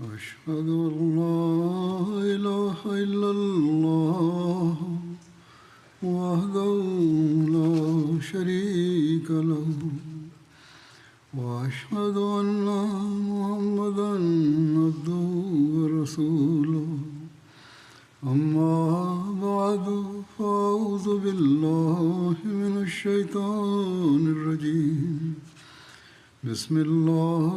أشهد أن لا إله إلا الله وحده لا شريك له وأشهد أن محمدا عبده ورسوله أما بعد فأعوذ بالله من الشيطان الرجيم بسم الله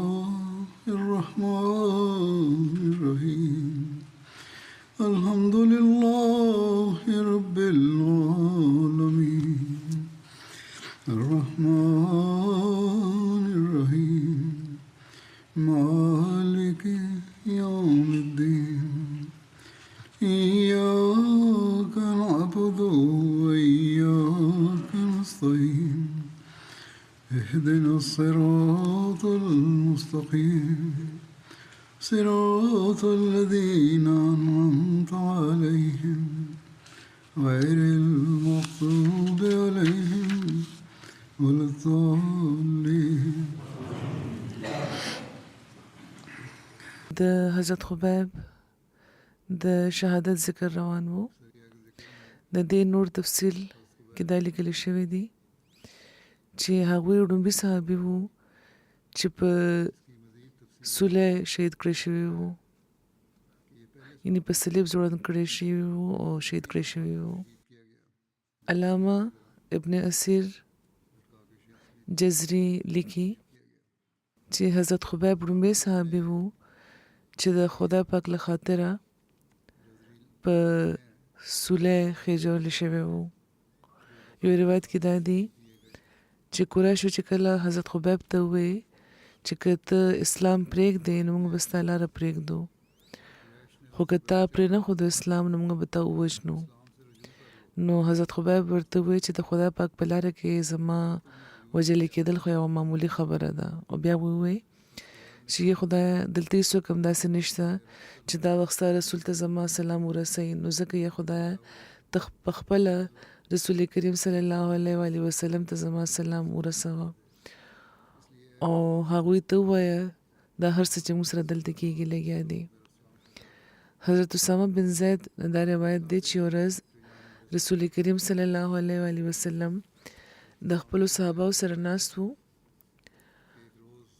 الرحمن الرحيم الحمد لله رب العالمين الرحمن الرحيم مالك يوم الدين إياك نعبد وإياك نستعين اهدنا الصراط المستقيم صراط الذين أنعمت عليهم غير المغضوب عليهم ولا الضالين. د حضرت خبیب د شهادت ذکر روان وو. د دې نور تفصیل کې دا لیکل شوی دی چې هغوی وړومبي صحابي وو چې په سوله شهید کړی شوي وو، یعنې په صلیب ځوړند کړی شوي وو او شهید کړی شوي وو. علامه ابن اسیر جزري لیکي چې حضرت خبیب وړومبی صحابي وو چې د خدای پاک له خاطره په سوله خېژول شوی وو. یو روایت کې دا دی چې قریشو چې کله حضرت خبیب ته ووی چې که ته اسلام پرېږدې نو موږ به ستا لاره پرېږدو، خو که تا پرېنښودو اسلام نو موږ به تا ووژنو. نو حضرت خبیب ورته ووی چې د خدای پاک په لاره کې زما وژلې کېدل خو یوه معمولي خبره ده. او بیا ووی چې یا خدای دلته هېڅوک هم داسې نشته چې دا وخت ستا رسول ته زما سلام ورسوي، نو ځکه یا خدای ته پخپله رسول کریم صلی الله علیه و آله وسلم ته زما سلام ورسوه او هغوی ته ووایه دا هر څه چې موږ سره دلته کېږي لګیا دي. حضرت اسامه بن زید دا روایت دی چې یوه ورځ رسول کریم صلی الله علیه و آله وسلم د خپلو صحابهو سره ناست وو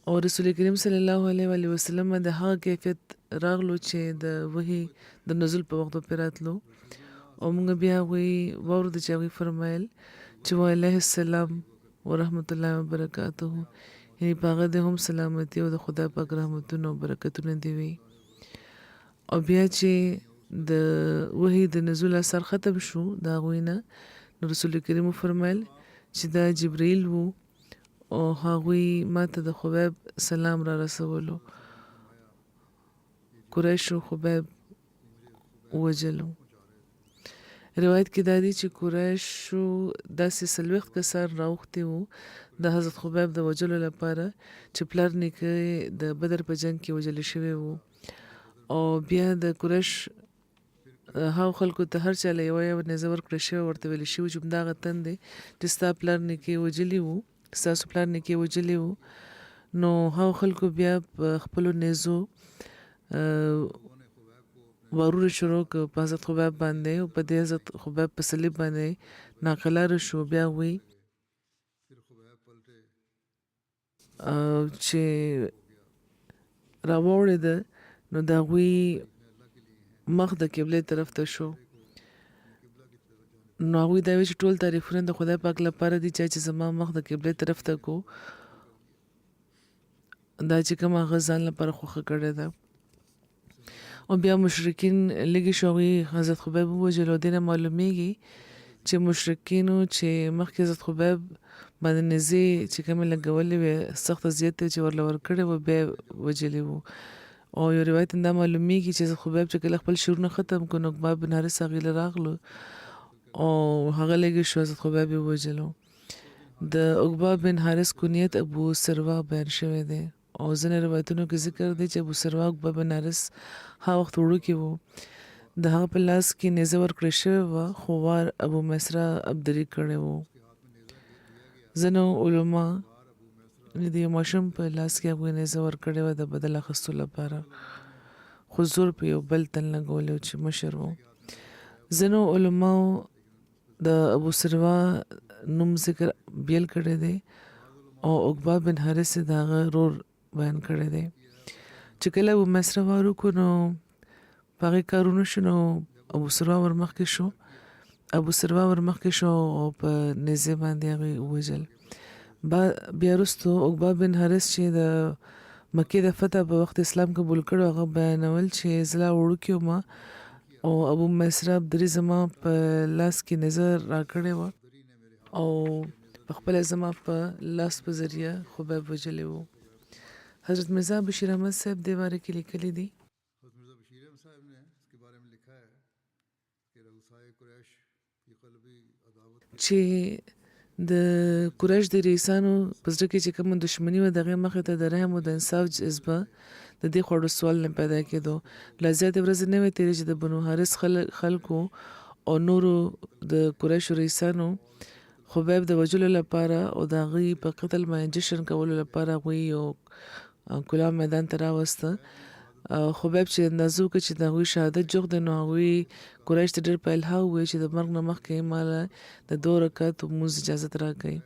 او رسول کریم صلی الله علیه و آله وسلم د هغه کیفیت راغلو چې د وحي د نزول په وخت پرې راتلو او موږ بیا هغوی واورېدو چې هغوی فرمایل چې وعلیه السلام ورحمت الله وبرکاته، یعنې په هغه د هم سلامتي او د خدای پاک رحمتونه او برکتونه دې وي. او بیا چې د وحي د نزول اثر ختم شو د هغوی نه، نو رسول کریم وفرمایل چې دا جبرائیل وو او هغوی ما ته د خبیب سلام را رسولو. قریشو خبیب ووژلو. روایت کې دا دی چې قریشو داسې 40 کسان راوښتي وو د حضرت خبیب د وژلو لپاره چې پلار نیکه د بدر په جنګ کې وژل شوی وو. او بیا د قریش هغو خلکو ته هر چا له یوه نیزه ورکړل شوې، ورته ویل شوي چې همدغه تن دی چې ستا پلار نیکه یې وژلي وو، ستاسو پلار نیکه یې وژلي وو. نو هغو خلکو بیا په خپلو نیزو وارونه شروع کړ په حضرت خبیب باندې او په دې حضرت خبیب په صلیب باندې ناقلاره شو. بیا وی چې راوړېده نو د هغوی مخ د قبلې طرف ته شو. نو هغوی دا وی چې ټول تعریفونه د خدای پاک لپاره دي چې زما مخ د قبلې طرف ته کو، دا چې کوم هغه ځان لپاره خوښه کړې ده. او بیا مشرکین لږې شو، هغوی حضرت خبیب ووژل. او دې نه معلومیږي چې مشرکینو چې مخکې حضرت خبیب باندې نیزې چې کومې لګولې وې سخته زیاتې چې ورله ورکړې وه بیا وژلې وو. او یو روایت دا معلومیږي چې حضرت خبیب چې کله خپل شعرونه ختم کړو نو عقبه بن حارث هغې له راغلو او هغه لږې شو حضرت خبیب یې ووژلو. د عقبه بن حارث کنیت ابو سروه بیان شوی دی او ځینې روایتونو کې ذکر دی چې ابو سروه عقبه بن حارث هغه وخت وړوکی و، د هغه په لاس کې نیزه ورکړې شوې وه خو وار ابو میسره ابدري کړی و. ځینو علما د یو ماشوم په لاس کې هغوی نیزه ورکړې وه د بدل اخیستو لپاره. خو زور په یو بل تن لګولی و چې مشر و. ځینو علماو د ابو سروا نوم ذکر بیل کړی دی او عقبه بن حارث یې د هغه ورور بیان کړی دی. چې کله ابو مسره وار وکړو نو په هغې کارونه شو نو ابو سروا ورمخکې شو او په نیزې باندې هغې ووژل. بیا وروستو عقبه بن حارث چې د مکې د فتح په وخت اسلام قبول کړو هغه بیانول چې زه لا وړوکی وم او ابو مسره ابدري زما په لاس کې نیزه راکړې وه او پخپله زما په لاس په ذریعه خبیب وژلی و. حضرت مرزا بشیر احمد صاحب دې باره کې لیکلی دي چې د قریش د ریسانو په زړه کې چې کومه دښمني وه د هغې مخې ته د رحم او د انصاف جذبه د دې خوړو سوال نه پیدا کېدو. لا زیاتې ورځې نه وې تېرې چې د بنو حارث خلکو او نورو د قریشو ریسانو خبیب د وژلو لپاره او د هغوی په قتل باندې جشن کولو لپاره هغوی یو کلام میدان ته راوسته. خبیب چې اندازه وکړه چې د هغوی شهادت جوغ دی نو هغوی قریش ته ډېر په الحاح وویل چې د مرګ نه مخکې ماله د 2 رکعاتو لمونځ اجازت راکړئ.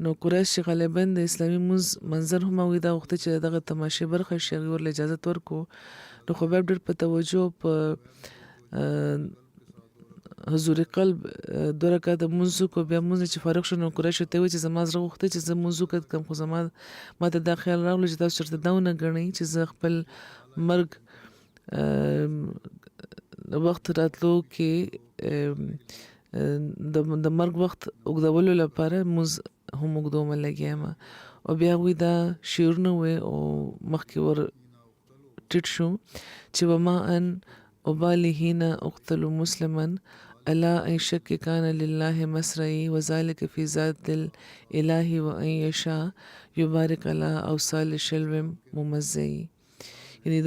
نو قریش چې غالبا د اسلامي لمونځ منظر هم هغوی دا غوښته چې دغه تماشې برخه شي هغوی ورله اجازت ورکړو. نو خبیب ډېر په توجه په حضور قلب 2 رکعاته لمونځ وکړو. بیا لمونځ چې فارغ شو نو قریشو ته یې وویل چې زما زړه غوښته چې زه لمونځ وکړم خو ما ته دا خیال راغلو چې تاسو چېرته دا ونه ګڼئ چې زه خپل مرګ وخت راتلو کې د مرګ وخت اوږدولو لپاره لمونځ هم اوږدومه لګیا یم. او بیا هغوی دا شعرونه وویل او مخکې ور ټیټ شو چې وما ان ابالي حين اقتل مسلما الا ان شك كان لله مسرعي وذلك في ذات الاله وان يشاء يبارك على اوصال شلو ممزعي. یعنی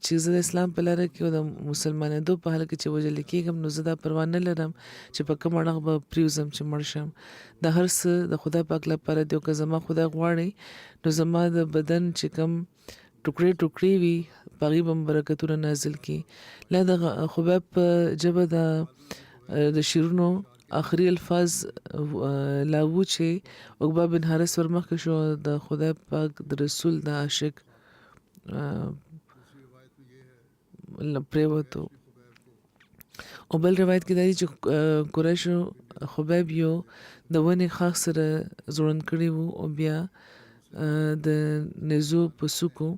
چې زه د اسلام په لاره کې او د مسلمانېدو په حال کې چې وژل کېږم نو زه دا پروا نه لرم چې په کوم اړخ به پرېوځم چې مړ شم. دا هر څه د خدای پاک لپاره دی او که زما خدای غواړي نو زما د بدن چې کوم ټوکړې وي په هغې به برکتونه نازل کړي. لا د خبیب په ژبه د شعرونو آخري الفاظ لا وو چې عقبه بن حارث ورمخکې شو د خدای پاک د رسول د عاشق پریوتو. او بل روایت کې دا دی چې قریشو خبیب یو د ونې خاخ سره زوړند کړی وو او بیا د نیزو په څوکو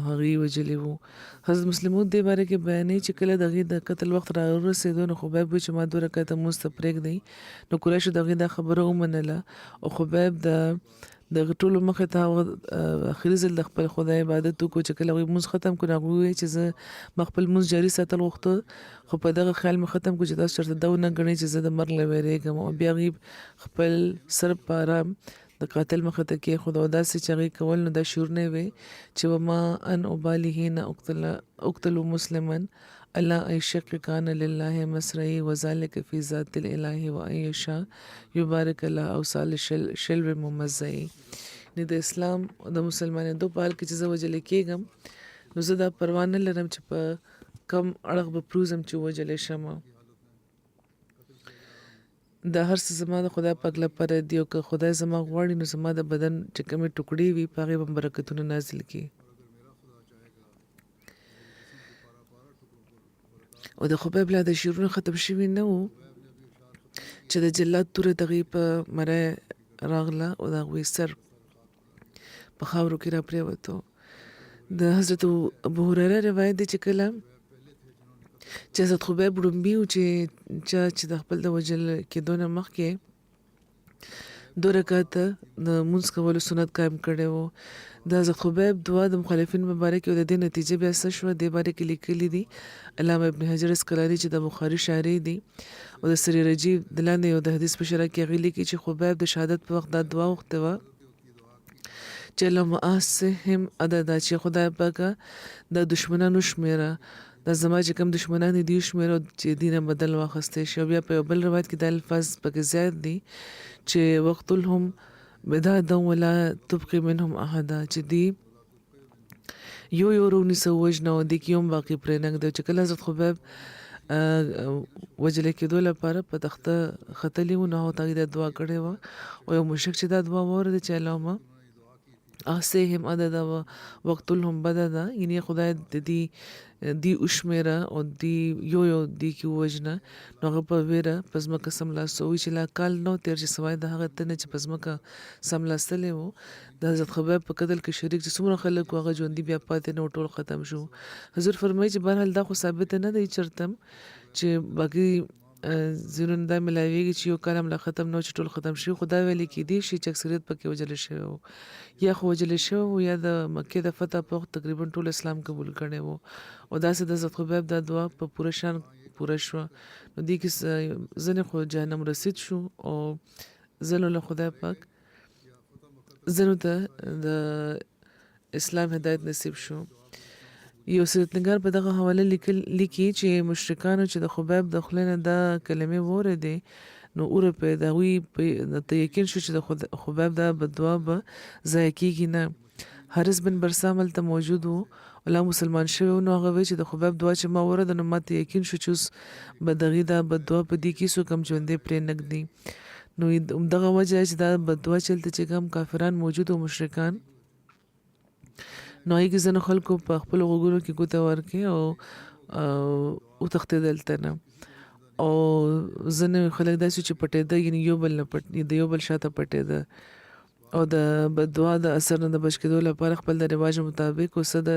هغې وژلی وو. حضرت مسلمود دې باره کې بیانوي چې کله د هغې د قتل وخت راورسېدو نو خبیب وایي چې ما 2 رکعته لمونځ ته پرېږدئ. نو قریشو د هغې دا خبره ومنله او خبیب د ټولو مخې ته اخري ځل د خپل خدای عبادت وکړو چې کله هغوی لمونځ ختم کړو هغوی وویل چې زه ما خپل لمونځ جاري ساتل غوښته خو په دغه خیال مې ختم کړو چې تاسو چېرته دا ونه ګڼئ چې زه د مرګ نه ویرېږم. او بیا هغوی خپل سر په ارام د قاتل مخې ته کېښود او داسې چې هغې کول نو دا شعرونه یې وی چې وما ان ابالي حين اقتل مسلما الا ان شق كان لله مسرعي وذلك في ذات الاله وان يشاء يبارك على اوصال شلو ممزعي. نو د اسلام د مسلمانېدو په حال کې چې زه وژلی کېږم نو زه دا پروا نه لرم چې په کم اړخ به پروزم چې وژلی شم. دا هر څه زما د خدای پاک لپاره دی او که خدای زما غواړي نو زما د بدن چې کومې ټوکړې وي په هغې به برکتونه نازل کړي. او د خبیب لا د شعرونه ختم شوي نه وو چې د جلاد توره د هغې په مری راغله او د هغوی سر په خاورو کې را پرېوتو. د حضرت ابو هریره روایت دی چې کله چې حضرت خبیب ړومبي و چې د خپل د وژل کېدو نه مخکې 2 رکعاته د لمونځ کولو سنت قایم کړی و. د حضرت خبیب دعا د مخالفین په باره کې او د دې نتیجه بیا څه شوه دې باره کې لیکلي دي علامه ابن حجر اسقلاني چې د بخاري شارح دی او د سری رجیب د لاندې یو د حدیث په شرح کې هغې لیکي چې خبیب د شهادت په وخت دا دعا وغوښتې وه چې اللهم احصهم عددا چې خدای پاکه د دشمنانو شمېره دا زما چې کوم دشمنان دي شمېره چې دینه بدل واخیستی شي. بیا په یو بل روایت کې دا الفاظ پکې زیات دي چې وقتلهم بدادا ولا تبقي منهم احدا چې دی یو رونیسه ووژنه او دې کې هم باقي پرېنږده دی چې کله حضرت خبیب وجلې کېدو لپاره په تخته ختلي وو نو هغه ته دا دعا کړې وه او یو مشرک چې دا دعا واورېده چې اللهم احصیهم عددا واقتلهم بددا یعنی خدای د دی وشمېره او دی یو دی کې ووژنه نو هغه په ویره په ځمکه څملاستو وایي چې لا کال نه و تېر چې سوای د هغه ته نه چې په ځمکه څملاستلی و د حضرت خبیب په قتل کې شریک چې څومره خلک و هغه ژوندي بیا پاتې نه و ټول ختم شو حضور فرمایي چې بهرحال دا خو ثابته نه دی چېرته چې باقي ځینو دا ملاویږي چې یو کال هم لا ختم نه و چې ټول ختم شي خو دا ویلې کېدی شي چې اکثریت پکې وژلی شوی و یا خو وژلی شوی و یا د مکې د فتح په وخت تقریبا ټول اسلام قبول کړی و او داسې د حضرت خبیب دا دعا په پوره شان پوره شوه نو دې کې ځینې خو جهنم رسید شو او ځینو له خدای پاک ځینو ته د اسلام هدایت نصیب شو یو سیرت نګار په دغه حواله لیکي چې مشرکانو چې د خبیب د خولې نه دا کلمې واورېدې نو اوره په د هغوی ته یقین شو چې د خبیب دا بددعا به ضایع کېږي نه حارث بن برسام هلته موجود و الله مسلمان شوی و نو هغه وایي چې د خبیب دعا چې ما واورېده نو ما ته یقین شو چې اوس به د هغې دا بددعا په دې کې څوک هم ژوندی پرې نږدي نو همدغه وجه چې دا بددعا چې هلته چې کوم کافران موجود و مشرکان نو هغې کې ځینو خلکو په خپلو غوږونو کې ګوته ورکړې او وتښتېدل ته نه او ځینې خلک داسې چې پټېده یعنې د یو بل شاته پټېده او د بددعا د اثر نه د بچ کېدو لپاره خپل د رواج مطابق او څه د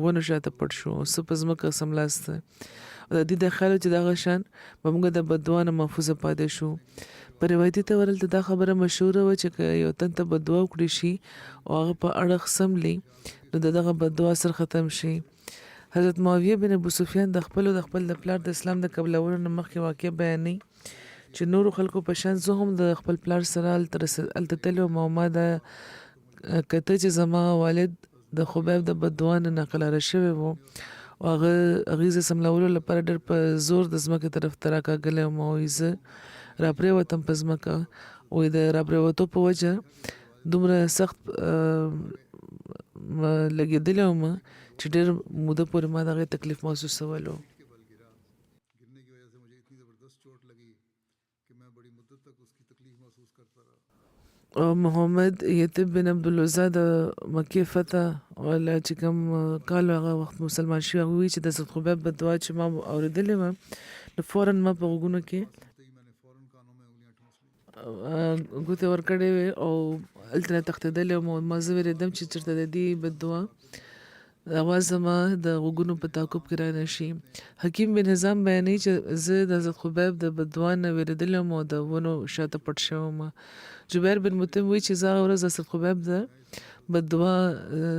ونو شاته پټ شو او څه په ځمکه څملاسته او د دې د خیال چې دغه شان به موږ د بددعا نه محفوظه پاتې شو په روایتي طور هلته دا خبره مشهوره وه چې که یو تن ته بددعا وکړي شي او هغه په اړخ څملي نو د دغه بددعا اثر ختم شي حضرت معاویه بن ابو سفیان د خپل د پلار د اسلام د قبلولو نه مخکې واقع بیانوي چې نورو خلکو په شان زه هم د خپل پلار سره هلته تللی وم او ما دا کته چې زما والد د خبیب د بددعا نه ناقلاره شوی و او هغې زه سملولو لپاره ډېر په زور د ځمکې طرف ته راکاږلی وم او زه راپرېوتم په ځمکه او د راپرېوتو په وجه دومره سخت لګېدلی وم چې ډېر موده پورې ما د هغې تکلیف محسوسولو محمد یتیب بن عبدالعزا د مکې فتح والا چې کوم کال هغه وخت مسلمان شوی هغه وایي چې د حضرت خبیب بددعا چې ما اورېدلې وه نو فوراً ما په غوږونو کې ګوتې ورکړې وې او هلته نه تښتېدلی وم او ما زه وېرېدم چې چېرته د دې بددعا اواز زما د غوږونو په تعقب کې را نه شي حکیم بن حزام بیانوي چې زه د حضرت خبیب د بددعا نه وېرېدلی وم او د ونو شاته پټ شوی وم جبیر بن مطعم وایي چې زه هغه ورځ د حضرت خبیب د بددعا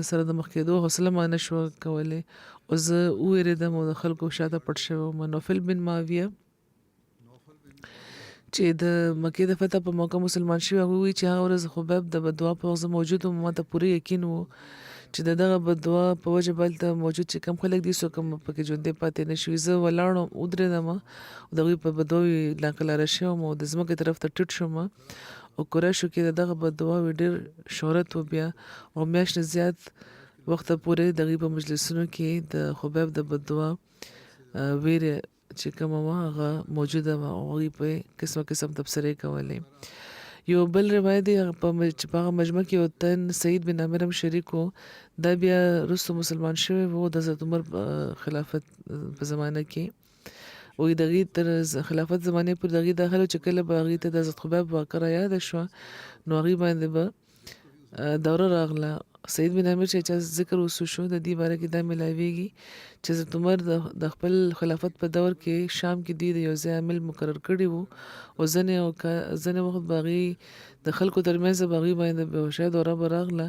سره د مخ کېدو حوصله ما نه شوه کولی او زه ووېرېدم او د خلکو شاته پټ شوی وم نوفل بن معاویه چې د مکې د فتح په موقع مسلمان شوی هغه وایي چې هغه ورځ خبیب د بددعا په وخت زه موجود وم ما ته پوره یقین و چې د دغه بددعا په وجه به هلته موجود چې کم خلک دي څوک هم پکې ژوندی پاتې نه شوي زه ولاړم ودرېدم او د هغوی په بددعاوې ناقلاره شوم او د ځمکې طرف ته ټیټ شوم او قریشو کې د دغه بددعاوې ډېر شهرت و بیا او میاشت نه زیات وخته پورې د هغوی په مجلسونو کې د خبیب د بددعا ویرې چې کومه وه هغه موجوده وه او هغوی په قسم قسم تبصرې کولې یو بل روایت دی چې په هغه مجمع کې یو تن سعید بن عامر هم شریک و دا بیا وروسته مسلمان شوی و د حضرت عمر خلافت په زمانه کې وایي د هغې تر خلافت زمانې پورې د هغې دا حال و چې کله به هغې ته د حضرت خبیب واقعه رایاده شوه نو هغې باندې به دوره راغله سعید بن عامر چې چا ذکر وسو شو د دې باره کې دا ملاویږي چې حضرت عمر د خپل خلافت په دور کې شام کې دوی د یو ځای عامل مقرر کړي وو او ځینې وخت به هغې د خلکو ترمنځ به هغې باندې بېهوشۍ دوره به راغله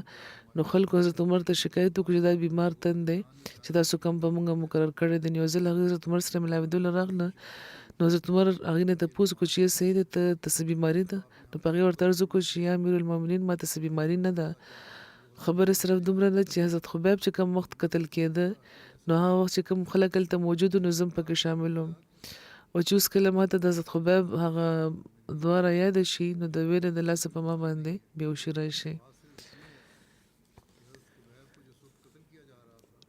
نو خلکو حضرت عمر ته شکایت وکړو چې دا بیمار تن دی چې تاسو کوم په موږ مقرر کړی دی یو ځل هغې حضرت عمر سره ملاوېدلو راغله نو حضرت عمر هغې نه تپوس وکړو چې صحیح دی ته څه بیماري ده نو په هغې ورته عرض وکړو چې یا امیر المؤمنین ما ته څه بیماري نه ده خبره صرف دومره ده چې حضرت خبیب چې کوم وخت قتل کېده نو هغه وخت چې کوم خلک هلته موجود وو نو زه هم پکې شامل وم او چې اوس کله ما ته د حضرت خبیب هغه دعا رایاده شي نو د ویرې د لاسه په ما باندې بېهوشي راشي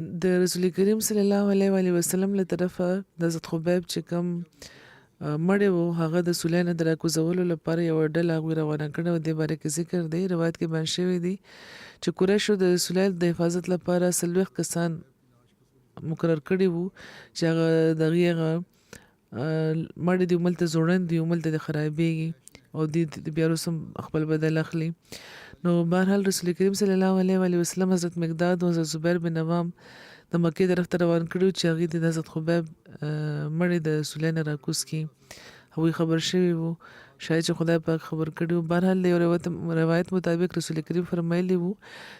د رسول کریم صلی الله علیه و آله وسلم له طرفه د حضرت خبیب چې کوم مړی وو هغه د صلح نه د راکوزولو لپاره یوه ډله هغوی روانه کړې وه. دې باره کې ذکر دی، روایت کې بیان شوی دی چې قریشو د صلح د حفاظت لپاره 40 کسان مقرر کړي وو چې هغه د هغې هغه مړی دی هملته ځوړند دي، هملته د خرابېږي او دې بیا وروسته خپل بدل اخلي. نو بهرحال رسول کریم صلی الله علیه و آله وسلم حضرت مقداد او حضرت زبیر بن عوام د مکې طرف ته روان کړي چې هغوی د حضرت خبیب مړی د صلح نه راکوز کړي. هغوی خبر شوي وو، شاید چې خدای پاک خبر کړي وو. بهرحال د یو روایت مطابق رسول کریم فرمایلی وو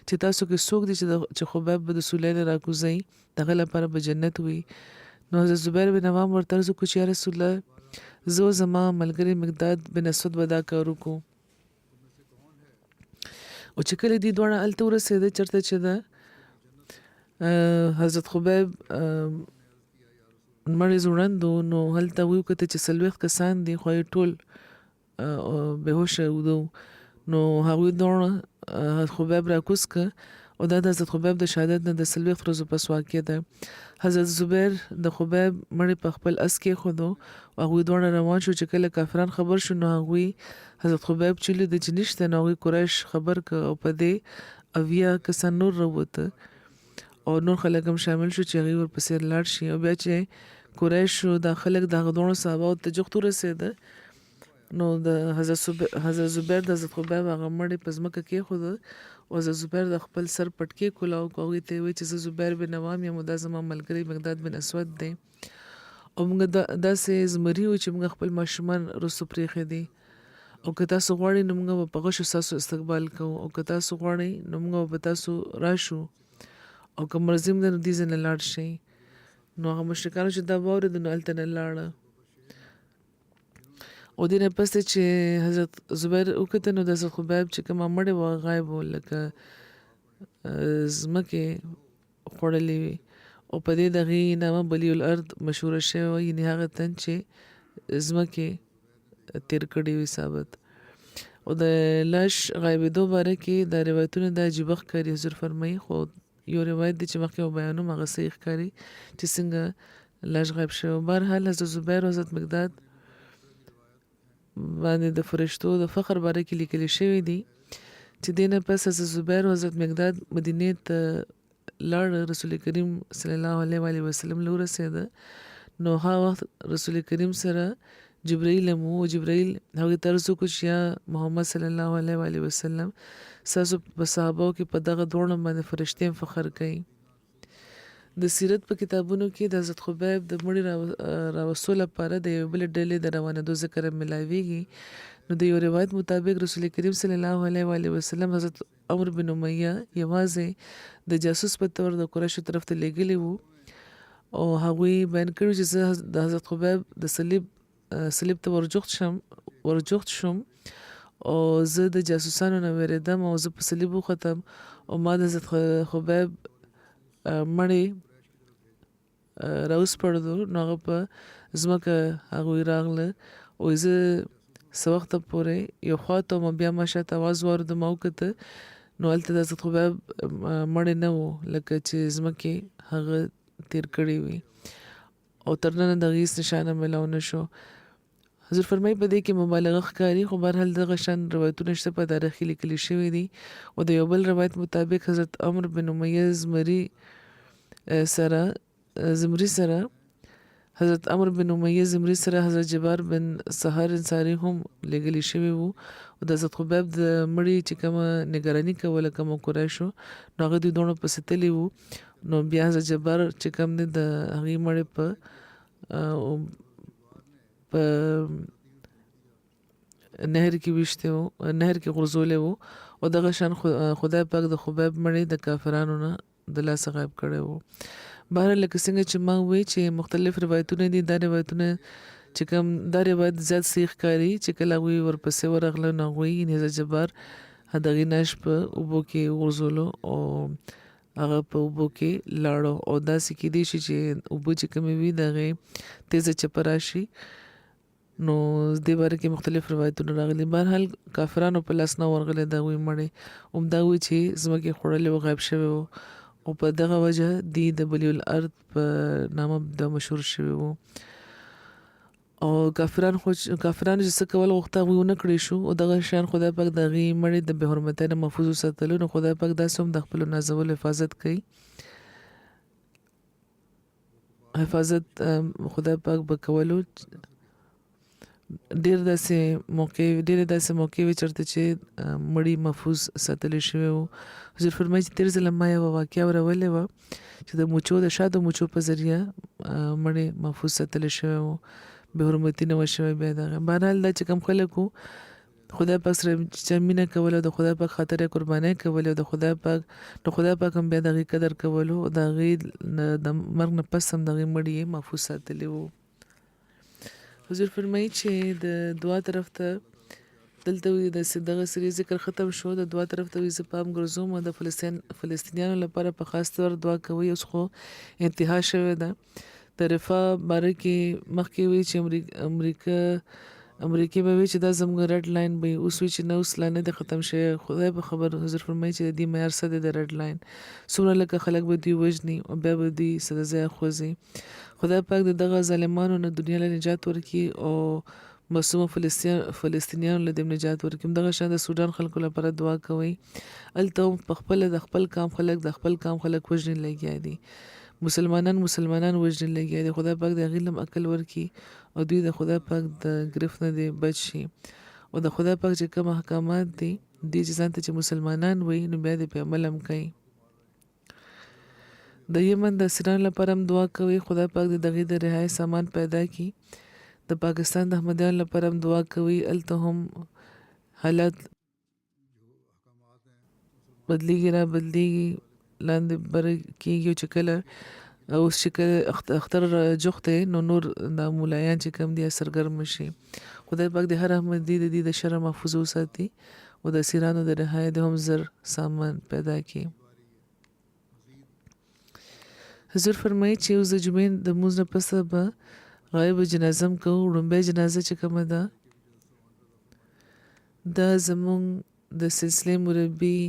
چې تاسو کې څوک دي چې خبیب به د صلح نه راکوزوي د هغه لپاره به جنت وي. نو حضرت زبیر بن عوام ورته عرض وکړو چې یا رسول الله زه زما ملګری مقداد بن اسود به دا کار وکړو. او چې کله دې دواړه هلته ورسېده چېرته چې د حضرت خبیب مړی ځوړند و، نو هلته هغوی وکتل چې 40 کسان دي خو یې ټول بېهوشه وده وو. نو هغوی دواړه خبیب راکوز که او دا د حضرت خبیب د شهادت نه د 40 ورځو پس واقع ده. حضرت زبیر د خبیب مړی په خپل اس کېښودو او هغوی دواړه روان شو. چې کله کافران خبر شو نو هغوی حضرت خبیب چې لید چې نشته، نو هغوی قریش خبر که او په دې 80 کسان نور راووته او نور خلک هم شامل شو چې هغوی ورپسې لاړ شي. او بیا چې قریشو دا خلک د هغه دواړو صحابهو ته جوخت ورسېده نو د حضرت زبیر د حضرت خبیب هغه مړی په ځمکه کېښوده او حضرت زبیر د خپل سر پټ کېښولاو. هغوی ته یې وویل چې زه زبیر بن عوام یم او دا زما ملګری مقداد بن اسود دی او موږ داسې زمري وو چې موږ خپل ماشومان رسو پرېښي دي او که تاسو غواړئ نو موږ به په غشو ستاسو استقبال کوو او که تاسو غواړئ نو موږ به په تاسو راشو او که مرضي مو ده نو دې ځای نه لاړ شئ. نو هغه مشرکانو چې دا واورېده نو هلته نه لاړه. او دې نه پس چې حضرت زبیر وکتل نو د حضرت خبیب چې کومه مړی وه غایب و، لکه ځمکې خوړلې وي او په دې د هغې نامه بلی الارض مشهوره شوې وه، یعنې هغه تن چې ځمکې تیر کړي وي ثابت. او د لاش غایبېدو باره کې دا روایتونه دا عجیبه ښکاري. حضور فرمایي خو یو روایت دی چې مخکې مو بیانوم هغه صحیح ښکاري چې څنګه لاش غایب شوی. بهرحال حضرت زبیر او حضرت مقداد باندې د فرشتو د فخر باره کې لیکلی شوی دي چې دې نه پس حضرت زبیر او حضرت مقداد مدینې ته لاړ، رسول کریم صلی الله علیه و آله وسلم له ورسېده. نو هغه وخت رسول کریم سره جبرائیل هم و. جبرائیل هغې ته عرض وکړو چې یا محمد صلی الله علیه و آله وسلم ستاسو په صحابهو کې په دغه دواړو باندې فرشتې هم فخر کوي. د سیرت په کتابونو کې د حضرت خبیب د مړي راوستو لپاره د یوې بلې ډلې د روانېدو ذکر ملاویږي. نو د یو روایت مطابق رسول کریم صلی الله علیه و آله وسلم حضرت عمر بن امیه یوازې د جاسوس په طور د قریشو طرف ته لیږلی وو او هغوی بیان کړي چې زه د حضرت خبیب د صلیب ته ورجوخت شوم او زه د جاسوسانو نه وېرېدم او زه په صلیب وختم او ما د حضرت خبیب مړی راوسپړدو نو هغه په ځمکه هغوی راغله او زه څه وخته پورې یو خوا ته وم، بیا ما شاته اواز واورېدم، ما وکته نو هلته د حضرت خبیب مړی نه و لکه چې ځمکې هغه تیر کړی وي او تر ننه د هغې هېڅ نشانه میلاو نه شو. حضور فرمایي په دې کې مبالغه ښکاري خو بهرحال دغه شان روایتونه شته په تاریخ کې لیکلي شوي دي. او د یو بل روایت مطابق حضرت عمر بن امیه زمري سره حضرت عمر بن امیه زمري سره حضرت جبار بن سهار انصاري هم لیږلي شوي وو او د حضرت خبیب د مړي چې کومه نګراني کوله کومو قریشو نو هغه دوی دواړو پسې تللي وو. نو بیا حضرت جبار چې کوم دی د هغې مړی په نهر کې ویشتی وو، نهر کې غورځولی وو او دغه شان خدای پاک د خبیب مړی د کافرانو نه د لاسه غایب کړی وو. بهرحال لکه څنګه چې ما وویل چې مختلف روایتونه دي. دا روایتونه چې کوم دا روایت زیات صحیح ښکاري چې کله هغوی ورپسې ورغله نو هغوی یعنې حضرت جبار د هغې ناش په اوبو کې وغورځولو او هغه په اوبو کې لاړو او داسې کیدای شي چې اوبه چې کومې وي د هغې تیزه چپه راشي. نو دې باره کې مختلف روایتونه راغلي. بهرحال کافرانو په لاس نه ورغلی د هغوی مړی همدا وي چې ځمکې خوړلې و غایب شوی و او په دغه وجه دی د بلی الارض په نامه د مشهور شوی وو او کافرانو چې څه کول غوښته هغوی ونه کړی شو او دغه شان خدای پاک د هغې مړې د بې حرمتۍ نه محفوظ وساتلو نو خدای پاک داسې هم د خپلو نازولو حفاظت کوي حفاظت خدای پاک به کولو ډېرې داسې موقع وي چېرته چې مړي محفوظ ساتلی شوی وو حضور فرمایي چې تېر ځله ما یوه واقعه اورولې وه چې د شاتو مچو په ذریعه مړي محفوظ ساتلی شوی وو بې حرمتي نه وه شوی بیا د هغه بهرحال دا چې کوم خلک وو خدای پاک سره چې مینه کوله او د خدای پاک خاطر یې قربانۍ کولې او د خدای پاک هم بیا د هغې قدر کولو او د هغې د مرګ نه پس هم د هغې مړي یې محفوظ ساتلي وو حضور فرمایي چې د دعا طرف ته دلته دغه سری ذکر ختم شو د دعا طرف ته زه پام ګرځوم او د فلسطینیانو لپاره په خاص طور دعا کوي اوس خو انتها شوې ده د رفاه باره کې مخکې وی چې امریکې به وی چې دا زموږ رډ لاین به اوس وی چې نه اوس لا نه دی ختم شوی خدای به خبر حضور فرمایي چې د دې معیار څه دی د رډ لاین څومره لکه خلک به دوی وژني او بیا به دوی څه د ځایه خوځي خدای پاک د دغه ظالمانو نه دنیا له نجات ورکړي او معصومو فلسطینیانو له دې نجات ورکړي دغه شان د سودان خلکو لپاره دعا کوي هلته هم په خپله د خپل قام خلک وژنې لګیا دي مسلمانان وژنې لګیا دي خدای پاک د هغې لم عقل ورکړي او دوی د خدای پاک د ګرفت نه دې بچ شي او د خدای پاک چې کوم احکامات دي دوی چې ځان ته چې مسلمانان وایي نو بیا دې پې عمل هم کوي د یمن د اسیرانو لپاره هم دعا کوي خدای پاک د دغې د رهایي سامان پیدا کړي د پاکستان د احمدیانو لپاره هم دعا کوي هلته هم حالات بدلیږي لاندې بره کېږي او چې کله اوس چې کله اختر جوخت دی نو نور د مولایان چې کوم دي سرګرم شي خدای پاک د هر احمدي د دې د شر محفوظ وساتي او د اسیرانو د رهایي د هم زر سامان پیدا کړي حضور فرمایي چې اوس د جمعې د لمونځ نه پسه به غایب جنازه هم کوو لومبۍ جنازه چې کومه ده دا زموږ د سلسلې مربي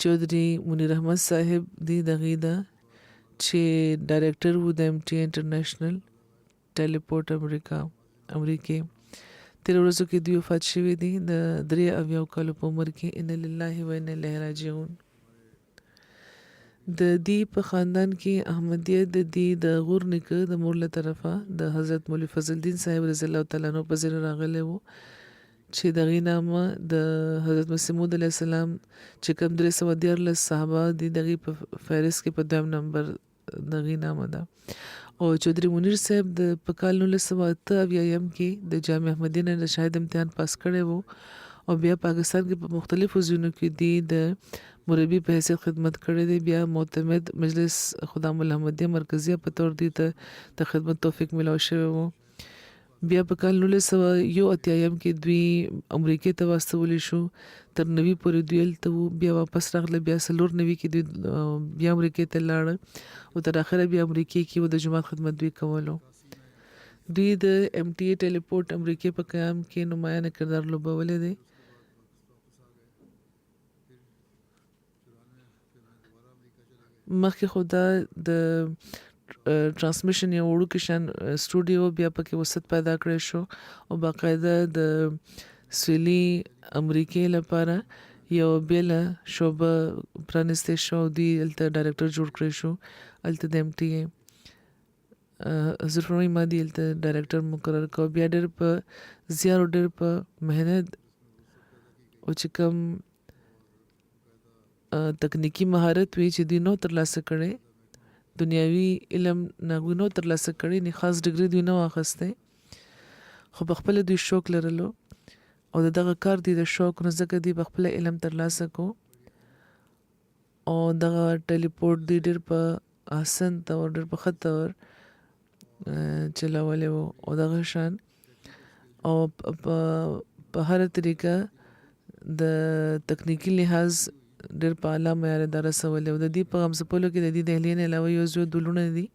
چودھری منیر احمد صاحب دی دغې ده چې ډایرکټر وو د MTA انټرنیشنل ټیلیپورټ امریکې تېر ورځو کې دوی وفات شوي دي د 83 کالو په عمر کې ان لله و انا الیه راجعون د دې په خاندان کې احمدیه د دې د غور نیکه د مور له طرفه د حضرت مولوي فضل الدین صاحب رضی الله تعالی عنہ په زیر راغلی وو چې دغې نامه د حضرت مسیح موعود علیه السلام چې کوم 314 صحابه دي دغې په فهرست کې په 2 نمبر دغې نامه ده او چودھری منیر صاحب د په کال 1988 کې د جامع احمدیه نه د شاهد امتحان پاس کړی وو او بیا پاکستان کې په مختلفو ځایونو کې دی د مربي په حیثیت خدمت کړی دی بیا معتمد مجلس خدام الاحمدیه مرکزیه په تور دی ته د خدمت توفیق ملاو شوی وو بیا په کال 1981 کې دوی امریکې ته واستولی شو تر 90 پورې دوی هلته وو بیا واپس راغله بیا 94 کې دوی بیا امریکې ته لاړه او تر اخره بیا امریکې کې د جماعت خدمت دوی کولو دوی د MTA ټیلیپورټ امریکې په قیام کې نمایانه کردار لوبولی دی مخکې خو دا د ټرانسمیشن یو وړوکی شان سټوډیو بیا پکې وسعت پیدا کړی شو او باقاعده د سویلي امریکې لپاره یو بیله شعبه پرانیستی شو دوی هلته ډایرکټر جوړ کړی شو هلته د MTA حضور فرمایي ما دې هلته ډایرکټر مقرر کړ بیا ډېر په زیار او ډېر په محنت او چې کوم تکنیکی مهارت وی چې دوی نو ترلاسه کړی دنیاوي علم نه نو ترلاسه کړی نه خاص ډیګري دوی نه واخیستی خو په خپل دوی شوق لرلو او دغه کار دی د شوق نه ځکه دی په خپل علم ترلاسه کو او دغه ټیلیپورټ دی ډېر په احسن تور ډېر په ښه تور چلولی وو او دغه شان او په هره طریقه د تکنیکی لحاظ ډېر په اعلی معیار دا رسولی او د دې په غمځپلو کې د دې دهلیې نه علاوه یو زیات دولونه دي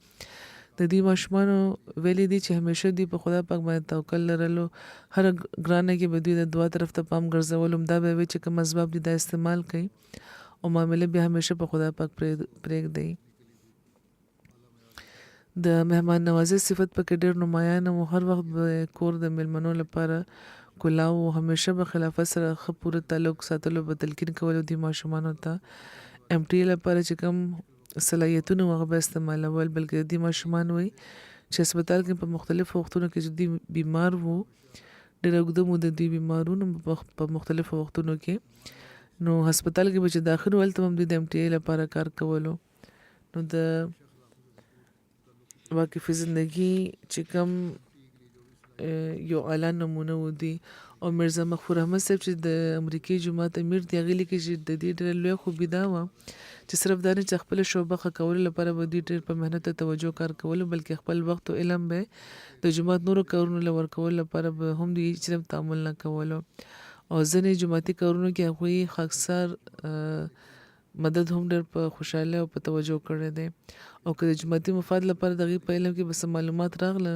د دې ماشومانو ویلي دي چې همیشه دوی په خدای پاک باندې توکل لرلو هر ګرانه کې به دوی د دعا طرف ته پام ګرځولو دا به وي چې کوم اسباب دي دا استعمال کوي او معامله بیا همیشه په خدای پاک پرېږدئ. د مهمان نوازۍ صفت پکې ډېر نمایان و. هر وخت به کور د میلمنو لپاره کلاو و. همیشه به خلافت سره ښه پوره تعلق ساتلو به تلقین کولو دي ماشومانو ته. MTA لپاره چې کوم صلاحیتونه هغه به استعمالول، بلکې دې ماشومان وي چې هسپتال کې په مختلفو وختونو کې چې دوی بیمار وو، ډېره اوږده موده دوی بیمار وو، نو په مختلفو وختونو کې نو هسپتال کې به چې داخل وو هلته هم دوی د MTA لپاره کار کولو. نو د واقفي زندگی چې کوم یو اعلی نمونه و دي. او میرزا مغفور احمد صاحب چې د امریکای جماعت امیر دی، هغې لیکي چې د دې ډېره لویه خوبي دا وه چې صرف دا نه چې خپله شعبه ښه کولو لپاره به دوی ډېر په محنت او توجه کار کولو، بلکې خپل وخت او علم به د جومات نورو کارونو له ورکولو لپاره به هم دوی هېڅ ډول تعامل نه کولو. او ځینې جوماتي کارونو کې هغوی خاکسار مدد هم ډېر په خوشحاله او په توجه کړی دی. او که د جوماتي مفاد لپاره د هغې په علم کې به څه معلومات راغله،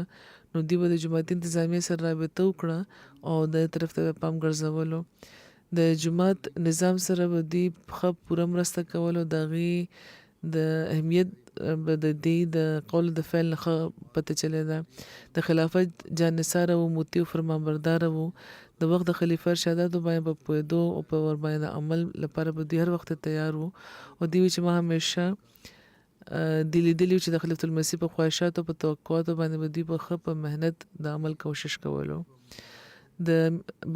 نو دوی به د جوماتي انتظامیه سره رابطه وکړه او د طرف ته به پام ګرځولو. د جومات نظام سره به دوی ښه پوره مرسته کولو. د هغې د اهمیت به د دې د قول د فعل نه ښه پته چلېده. د خلافت جانثاره و، مطیع او فرمانبرداره و. د وخت د خلیفه ارشاداتو باندې په پوهېدو او په ورباندې د عمل لپاره به دوی هر وخت تیار وو. او دوی وی چې ما همیشه دی لیدلي چې د خلیفة المسیح په خواهشاتو په توقعاتو باندې به دوی په ښه په محنت د عمل کوشش کولو. د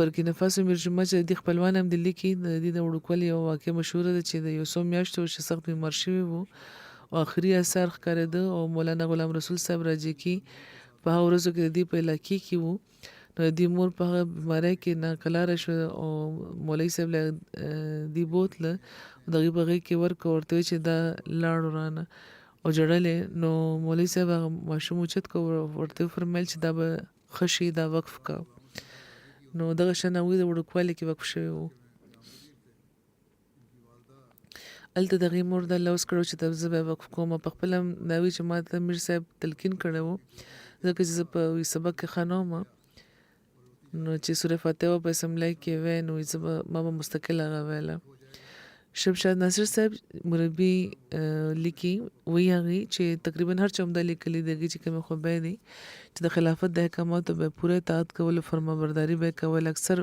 برکینا فاسو امیر جمعه چې د دې خپلوان هم د لیکي، د دې د وړوکوالي یوه واقعه مشهوره ده چې د یو څو میاشتو چې سخت بیمار شوي وو او آخري اثار ښکارېده. او مولانا غلام رسول صاحب راجیکي په هغه ورځو کې د دې په علاقې کې وو. نو د دې مور په هغه بیمارۍ کې ناقلاره شوه او مولوي صاحب له دې بوتله او د هغې په غېږ کې ورکړه، ورته ویې چې دا لاړو رانه او ژړلې. نو مولوي صاحب هغه ماشوم اوچت کړ، ورته وفرمیل چې دا به ښه شي، دا وقف کړه. نو دغه شان هغوی د وړوکوالي کې وقف شوي وو. هلته د هغې مور دا لوز کړی چې زه به وقف کوم. په خپله هم دا وایي چې ما ته میر صاحب تلقین کړی و، ځکه چې زه په سبق کې ښه نه وم، نو چې سوره فاتحه په اسمبلی کې وی نو ما به مستقل هغه ویله. شمشاد ناصر صاحب مربي لیکي، وایي هغې چې تقریبا هر چا همدا لیکلي دی چې کومې خوبۍ دي چې د خلافت د احکاماتو به پوره اطاعت کولو، فرمانبرداري به یې کول. اکثر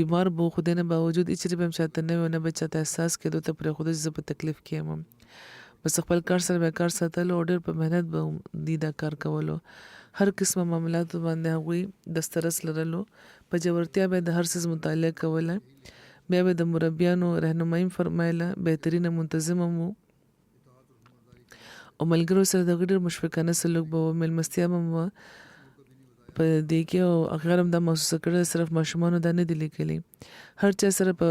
بیمار به و، خو دې نه باوجود هېڅ به هم چاته نه وي او نه به چاته احساس کېدو ته پرېښوده چې زه په تکلیف کې یم. بس خپل کار سره به کار ساتلو او ډېر په محنت به دوی دا کار کولو. هر قسمه معاملاتو باندې هغوی دسترس لرلو. په جوړتیا به د هر څیز مطالعه کوله. بیا به د مربیانو رهنمایي فرمایله. بهترینه منتظم هم و او ملګرو سره د هغوی ډېر مشفقانه سلوک به و. میلمستیا هم وه په دې کې او هغه هم دا محسوسه کړې صرف ماشومانو دا نه دي لیکلي. هر چا سره په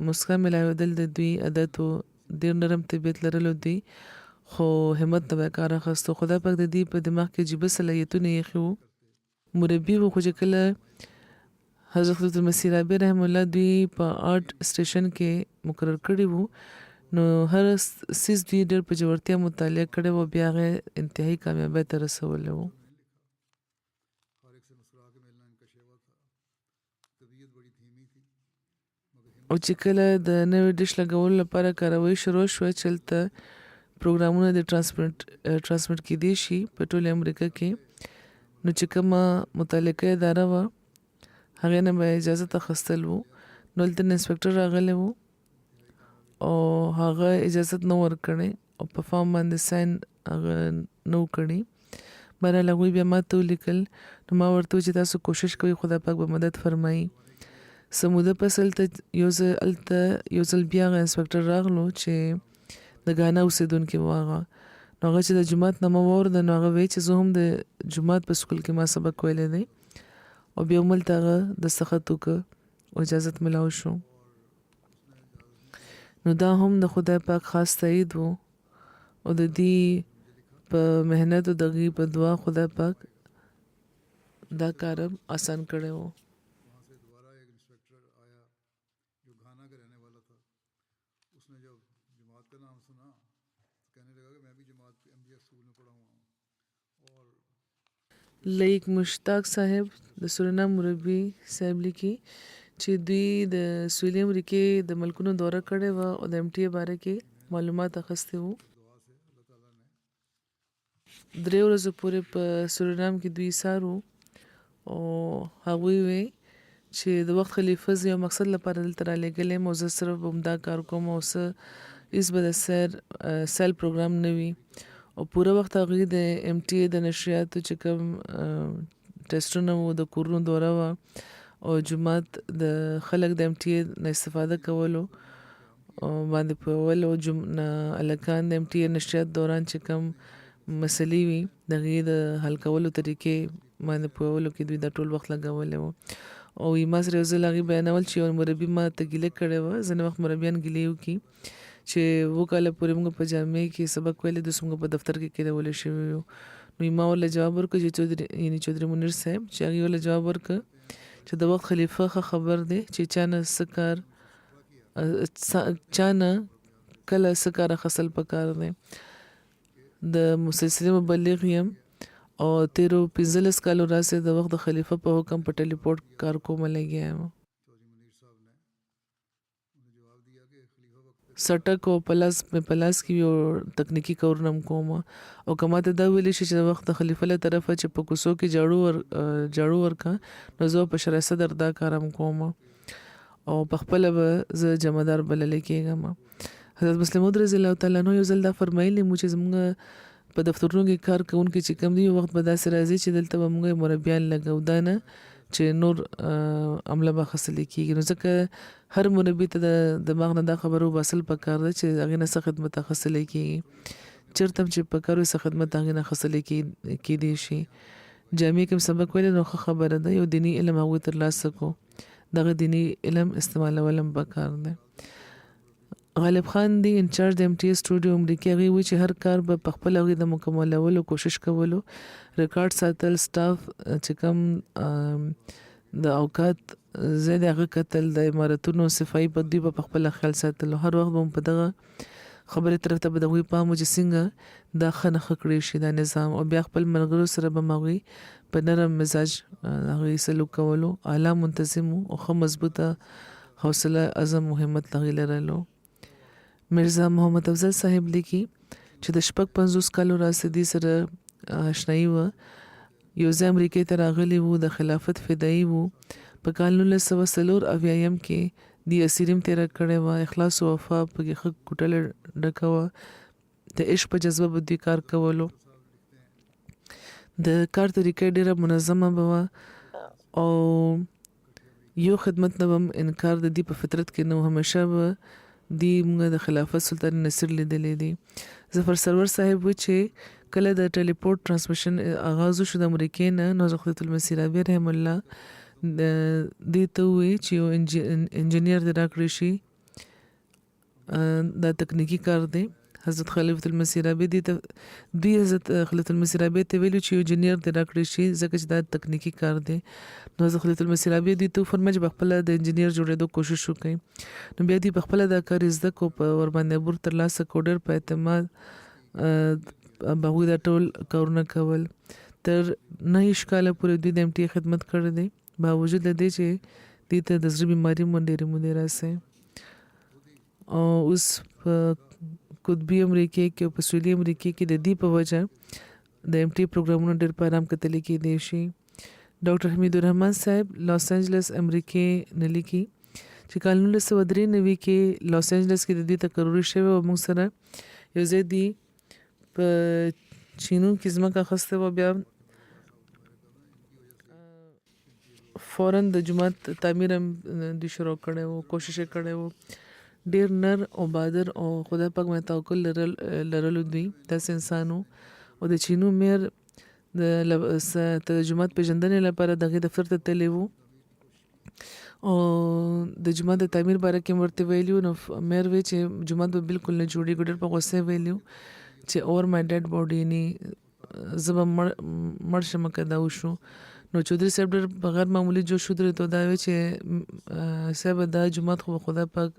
مسکا میلاودل د دوی عادت و. ډېر نرم طبیعت لرلو دوی، خو همت نه به یې کار اخیستو. خدای پاک د دې په دماغ کې عجیبه صلاحیتونه ایښي وو. مربي و، خو چې کله حضرت خلیفة المسیح رابع رحم الله دوی په آرټ سټیشن کې مقرر کړي وو، نو هر څیز دوی ډېر په جوړتیا مطالعه کړی و، بیا هغه انتهایي کامیابۍ ته رسولی و. او چې کله د نوې ډش لګولو لپاره کاروایي شروع شوه چې هلته پروګرامونه د ټرانسمیټ کېدی شي په ټوله امریکا کې، نو چې کومه متعلقه اداره وه هغې نه به اجازت اخیستل وو. نو هلته انسپکټر راغلی و او هغه اجازت نه ورکړی او په فارم باندې ساین هغه نه و کړی. بهرحال هغوی بیا ما ته ولیکل، نو ما ورته وویل چې تاسو کوشش کوئ، خدای پاک به مدد فرمایي. څه موده پس هلته یو ځل بیا هغه انسپکټر راغلو چې د ګانا اوسېدونکی و هغه. نو هغه چې د جومات نه ما واورېده، نو هغه ویل چې زه هم د جومات په سکول کې ما سبق ویلی دی او بیا هم هلته هغه دستخط وکړه او اجازت میلاو شو. نو دا هم د خدای پاک خاص تایید و او د دې په محنت او د هغې په دعا خدای پاک دا کار هم آسان کړی و. لایق مشتاق صاحب د سورنا مربي صاحب لیکي چې دوی د سویلي امریکې د ملکونو دوره کړې وه او د MTA باره کې معلومات اخیستي وو. 3 ورځو پورې په سورینام کې دوی څارو او هغوی وی چې د وخت خلیفه زه یو مقصد لپاره دلته رالېږلی یم او زه صرف به همدا کار کوم او څه هېڅ به د سیل پروګرام نه وي او پوره وخت هغوی د MTA د نشریاتو چې کوم ټسټونه وو د کورونو دوره وه او جومات د خلک د MTA نه استفاده کولو باندې پوهول او هلکان د MTA نشریات دوران چې کوم مسلې وي د هغې د حل کولو طریقې باندې پوهولو کې دوی دا ټول وخت لګولی و او ما سره یو ځل هغې بیانول چې یو مربي ما ته ګیله کړې وه. ځینې وخت مربیان ګیلې وکړي چې 2 کاله پورې موږ په جامع کې سبق ویلی دوس موږ په دفتر کې کېدولی شوي یو. نو ما ورله جواب ورکړ چې چودري منیر صاحب چې هغې ورله جواب ورکړ چې د وخت خلیفه ښه خبر دی چې چا نه کله څه کار اخیستل پکار دی. د سلسلې مبلغ یم او 15 کالو راځې د وخت د خلیفه په حکم په ټلیپورټ کار کومه لګیا یم. سټک او پلاس کې یو تکنیکی کارونه هم کوم او که ماته دا ویلی شي چې د وخت د خلیفه له طرفه چې په کوڅو کې جاړو ورکه نو زه په شرع صدر دا کار هم کوم او په خپله به زه جمعدار بللی کېږم. حضرت مسلم موعود رضی الله تعالی عنه یو ځل دا فرمایلی مو چې زموږ په دفترونو کې کار کوونکي چې کم دی وخت به داسې راځي چې دلته به موږ مربیان لګو دا نه چې نور عمله به اخیستلی کېږي. نو ځکه هر مربي ته د دماغ نه دا خبره وباسل پکار ده چې هغې نه څه خدمت اخیستلی کېږي. چېرته هم چې پکار وي څه خدمت هغې نه اخیستلی کېدی شي. جامع کې سبق ویلی نو ښه خبره ده یو دیني علم هغوی ترلاسه کو دغه دیني علم استعمالول هم پکار دی. غالب خان دی انچارج د MTA سټوډیو امریکې هغې وایي چې هر کار به په خپل هغې د مکملولو کوشش کولو ریکارډ ساتل سټاف چې کوم د اوقات ځای د هغه کتل د عمارتونو صفایي په دوی به په خپله خیال ساتلو هر وخت به په دغه خبرې طرف ته به د هغوی پام و چې څنګه دا ښه نښه کړی شي دا نظام او بیا خپل ملګرو سره به هغوی په نرم مزاج هغوی سلوک کولو اعلی منتظم او ښه مضبوطه حوصله عزم او همت هغوی لرلو. مرزا محمد افضل صاحب لیکي چې د 56 کالو راسدي سره آشنایي وه یو ځای امریکې ته راغلی وو د خلافت فدایي وو په کال 1904 کې د اسیریم تیره کړې وه اخلاص او وفا پکې ښه کوټله ډکه وه د عشق په جذبه به دوی کار کولو د کار طریقه ډیره منظمه به وه او یو خدمت نه به انکار د دې په فطرت کې نه همیشه به دی موږ د خلافت سلطان نصیر لیدلی دی. ظفر سرور صاحب و چې کله د ټلیپورټ ترانسمیشن آغاز شو د امریکې نه نو خدایت المسیح رابعه رحم الله دې ته ووایي چې یو انجینیر دې راکړی شي دا تکنیکی کار دی. حضرت خلیفۃ المسیح رابعه دې ته دوی حضرت خلیفۃ المسیح رابعه ته ویلو چې یو انجینیر دې راکړی شي ځکه چې دا تکنیکی کار دی. نو حضرت خلیفۃ المسیح رابعه دې ته فرمایي چې خپله د انجینیر جوړېدو کوشش وکړي. نو بیا دې په خپله دا کار زده کو په ورباندې عبور ترلاسه کو ډېر په اعتماد به هغوی دا ټول کارونه کول. تر 9 کاله پورې دوی د MTA خدمت کړی دی باوجود د دې چې دې ته د زړه بیماري هم ډېرې مودې راسي او اوس په قطبي امریکې کې او په سویلي امریکې کې د دې په وجه د MTA پروګرامونه ډېر په آرام کتلی کېدی شي. ډاکټر حمید الرحمن صاحب لاس انجلس امریکې نه لیکي چې کال 1993 کې لاس انجلس کې د دې تقرر شوی او موږ سره یو ځای دی په چینو کې ځمکه اخیستې وه بیا فوراً د جومات تعمیر هم دوی شروع کړی و کوشش یې کړی و. ډېر نر او بادر او خدای پاک باندې توکل لرلو دوی داسې انسان و او د چینو میر د جومات پیژندنې لپاره د هغې دفتر ته تللی و او د جومات د تعمیر باره کې ورته ویلي نو میر وی چې جومات به بالکل نه جوړېږي ډېر په غوسه ویلي چې اور مای ډیډ باډي یعنې زه به مړ شم که دا وشو. نو چودري صاحب ډېر بغیر معمولي جوش ودرېد او دا وی چې صاحب دا جومات خو خدای پاک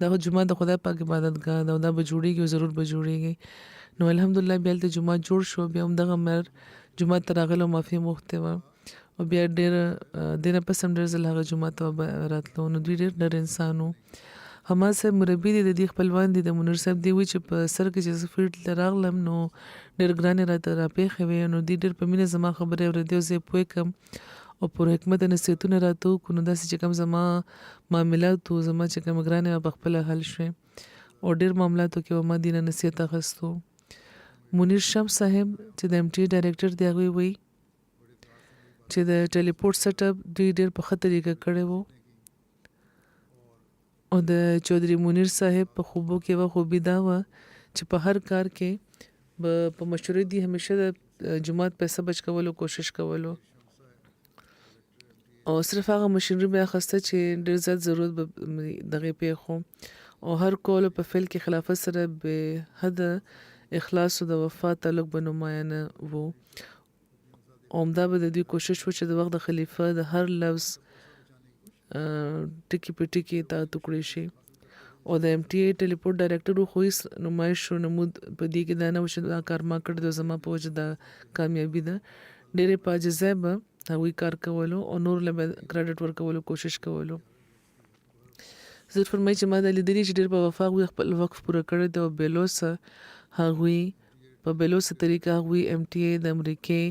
دا جومات د خدای پاک عبادتګاه ده او دا به جوړېږي او ضرور به جوړېږي. نو الحمدلله بیا هلته جومات جوړ شو بیا همدغه میر جومات ته راغلی او معافي یې غوښتې وه او بیا ډېر دینه پس هم ډېر ځله هغه جومات ته به راتلو نو دوی ډېر نر انسان و. حماد صاحب مربي دی د دې خپلوان دي د منیر صاحب دی وی چې په سر کې چې زه فیلډ ته راغلم نو ډېر ګرانې راته راپېښې وې نو دوی ډېر په مینه زما خبرې اورېدې او زه یې پوه کړم او پر حکمت نصیحتونه راته وکړو نو داسې چې کوم زما معاملات و زما چې کوم ګرانې وه پخپله حل شوې او ډېر معاملاتو کې به ما دې نه نصیحت اخیستو. منیر شمس صاحب چې د MTA ډایرکټر دی هغوی وایي چې د ټلیپورټ سیټ اپ دوی ډېر په ښه طریقه کړی و او د چودھری منیر صاحب په خوبو کې یوه خوبي دا وه چې په هر کار کې به په مشورې دي همیشه د جومات پیسه بچ کولو کوشش کولو او صرف هغه مشینري به اخیسته چې ډېر زیات ضرورت به دغې پیښو او هر کولو په فعل کې خلافت سره به حده اخلاص او د وفا تعلق به نمایانه و او همدا به د دوی کوشش و چې د وخت د خلیفه د هر لفظ ټکي په ټکي اطاعت وکړی شي او د MTA ټلیپورټ ډایرکټر خو هېڅ نمایش و نمود په دې کې دا نه و چې دا کار ما کړی دی زما په وجه دا کامیابي ده ډېرې په عاجزۍ به هغوی کار کولو او نور له به کریډټ ورکولو کوشش کولو. حضرت فرمایي چې ما دا لیدلي چې ډېر په وفا هغوی خپل وقف پوره کړی دی او بېلوسه هغوی په بېلوسه طریقه هغوی MTA د امریکې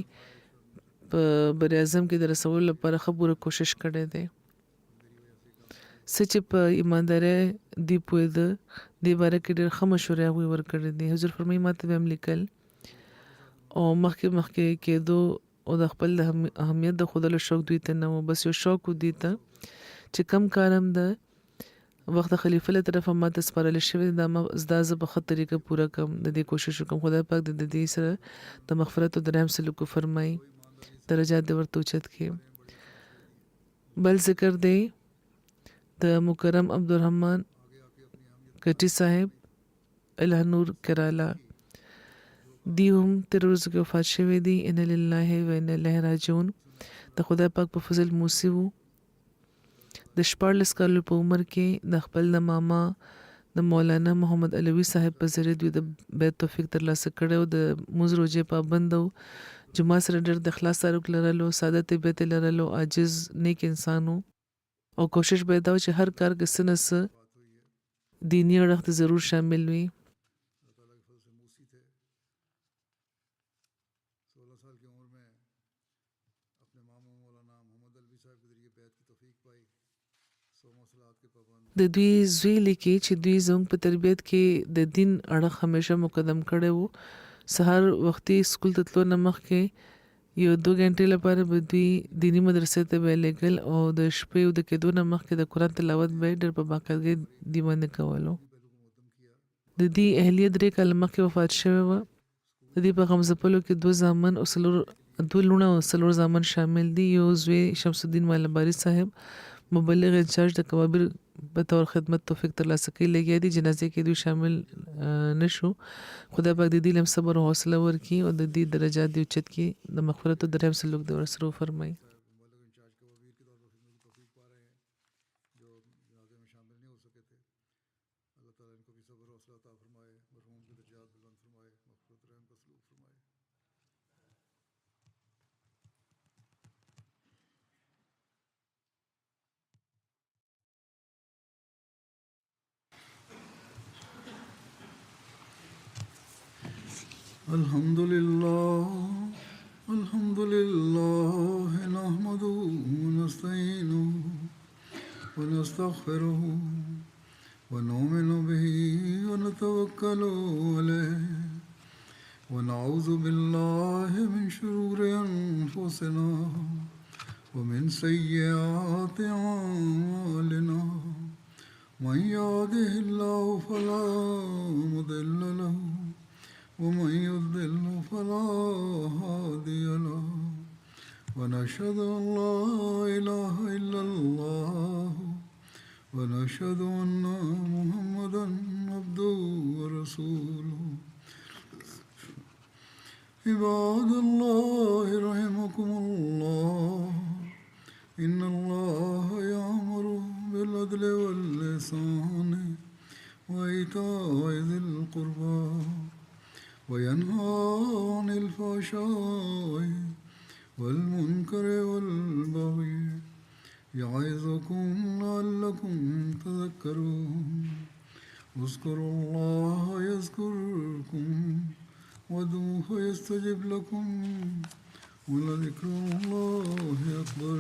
په بر اعظم کې د رسولو لپاره ښه پوره کوشش کړی دی. څه چې په ایماندارۍ دی پوهېده دې باره کې ډېر ښه مشورې هغوی ورکړې دي. حضور فرمایي ما ته به هم لیکل او مخکې کېدو او د خپل د اهمیت د ښودلو شوق دوی ته نه و بس یو شوق و دوی ته چې کم کار هم د وخت د خلیفه له طرفه ما ته سپارلی شوی دا زه په ښه طریقه پوره کړم د دې کوشش وکړم خدای پاک د دې سره د مغفرت او د رحم سلوک وفرمایي درجات دې ورته اوچت کړي. بل ذکر دی د مکرم عبدالرحمن کټي صاحب اله نور کراله دی هم تر ورځو کې وفات شوی دی ان لله و انا الیه راجعون د خدای پاک په فضل موسی و د 14 کالو په عمر کې د خپل د ماما د مولانا محمد علوي صاحب په ذریعه دوی د بیت توفیق ترلاسه کړی او د مونځ روژې پابند و جمعه سره ډېر د اخلاص تعلق لرلو ساده طبیعت لرلو عاجز نیک انسان و او کوشش به دا و چې هر کار کې څه نه څه دیني اړخ ته ضرور شامل وي. د دوی زوی لیکي چې دوی زموږ په تربیت کې د دین اړخ همیشه مقدم کړی و. سهار وختي سکول ته تلو نه مخکې 1-2 غنټې لپاره به دوی دیني مدرسې ته به لېږل او د شپې د کېدو نه مخکې د قرآن تلاوت به ډېر په باقاعدګۍ دوی باندې کولو. د دې اهلیه 3 کاله مخکې وفات شوې وه. د دې په غمځپلو کې 2 زامن او 2 لوڼه او 4 زامن شامل دي. یو زوی شمس الدین مالباري صاحب مبلغ انچارج د کوابر په طور خدمت توفیق ترلاسه کوي لګیا دي جنازې کې دوی شامل نشو. خدای پاک د دې لم صبر او حوصله ورکړي او د دې درجات دی اوچت کړي د مغفرت او د رحم سلوک د ورسره فرمایي. الحمد لله نحمده ونستعينه ونستغفره ونؤمن به ونتوكل عليه ونعوذ بالله من شرور أنفسنا ومن سيئات أعمالنا من يهده الله فلا مضل له ومن يضلل فلا هادي له ونشهد أن لا إله إلا الله ونشهد أن محمدا عبده ورسوله. عباد الله رحمكم الله إن الله يأمر بالعدل والإحسان وإيتاء ذي القربى وينهى عن الفحشاء والمنكر والبغي يعظكم لعلكم تذكرون اذكروا الله يذكركم وادعوه يستجب لكم ولذكر الله أكبر